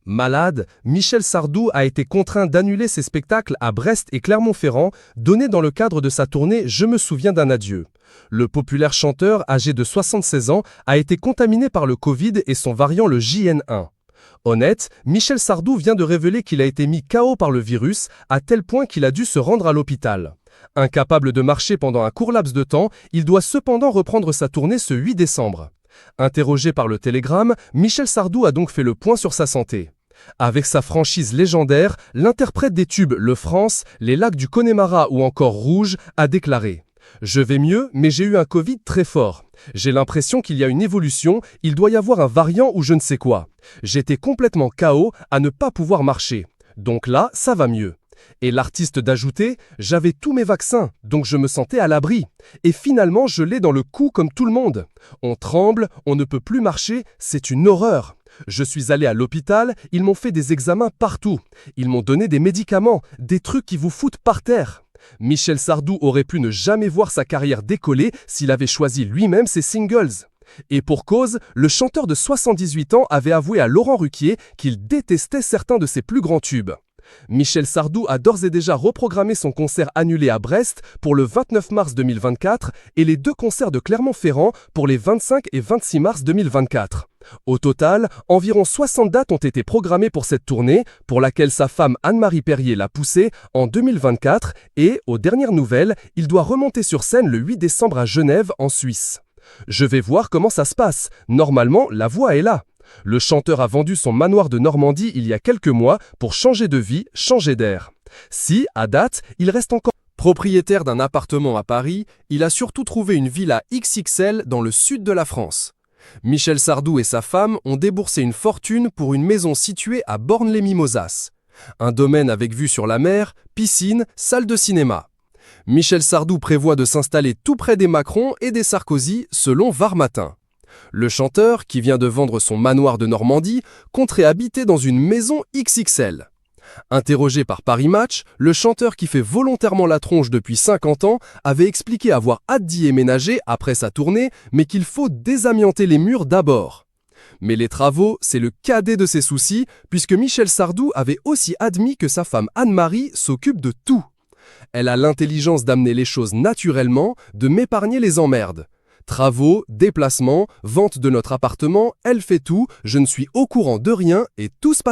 Malade, Michel Sardou a été contraint d'annuler ses spectacles à Brest et Clermont-Ferrand, donnés dans le cadre de sa tournée Je me souviens d'un adieu. Le populaire chanteur, âgé de 76 ans, a été contaminé par le Covid et son variant le JN1. Honnête, Michel Sardou vient de révéler qu'il a été mis KO par le virus, à tel point qu'il a dû se rendre à l'hôpital. Incapable de marcher pendant un court laps de temps, il doit cependant reprendre sa tournée ce 8 décembre. Interrogé par le Télégramme, Michel Sardou a donc fait le point sur sa santé. Avec sa franchise légendaire, l'interprète des tubes Le France, Les Lacs du Connemara ou encore Rouge a déclaré « Je vais mieux, mais j'ai eu un Covid très fort. J'ai l'impression qu'il y a une évolution, il doit y avoir un variant ou je ne sais quoi. J'étais complètement KO à ne pas pouvoir marcher. Donc là, ça va mieux. » Et l'artiste d'ajouter « J'avais tous mes vaccins, donc je me sentais à l'abri. Et finalement, je l'ai dans le cou comme tout le monde. On tremble, on ne peut plus marcher, c'est une horreur. Je suis allé à l'hôpital, ils m'ont fait des examens partout. Ils m'ont donné des médicaments, des trucs qui vous foutent par terre. » Michel Sardou aurait pu ne jamais voir sa carrière décoller s'il avait choisi lui-même ses singles. Et pour cause, le chanteur de 78 ans avait avoué à Laurent Ruquier qu'il détestait certains de ses plus grands tubes. Michel Sardou a d'ores et déjà reprogrammé son concert annulé à Brest pour le 29 mars 2024 et les deux concerts de Clermont-Ferrand pour les 25 et 26 mars 2024. Au total, environ 60 dates ont été programmées pour cette tournée, pour laquelle sa femme Anne-Marie Perrier l'a poussé en 2024 et, aux dernières nouvelles, il doit remonter sur scène le 8 décembre à Genève, en Suisse. Je vais voir comment ça se passe. Normalement, la voix est là. Le chanteur a vendu son manoir de Normandie il y a quelques mois pour changer de vie, changer d'air. Si, à date, il reste encore propriétaire d'un appartement à Paris, il a surtout trouvé une villa XXL dans le sud de la France. Michel Sardou et sa femme ont déboursé une fortune pour une maison située à Bornes-les-Mimosas. Un domaine avec vue sur la mer, piscine, salle de cinéma. Michel Sardou prévoit de s'installer tout près des Macron et des Sarkozy, selon Var Matin. Le chanteur, qui vient de vendre son manoir de Normandie, compterait habiter dans une maison XXL. Interrogé par Paris Match, le chanteur qui fait volontairement la tronche depuis 50 ans avait expliqué avoir hâte d'y éménager après sa tournée, mais qu'il faut désamianter les murs d'abord. Mais les travaux, c'est le cadet de ses soucis, puisque Michel Sardou avait aussi admis que sa femme Anne-Marie s'occupe de tout. Elle a l'intelligence d'amener les choses naturellement, de m'épargner les emmerdes. Travaux, déplacements, vente de notre appartement, elle fait tout, je ne suis au courant de rien et tout se passe.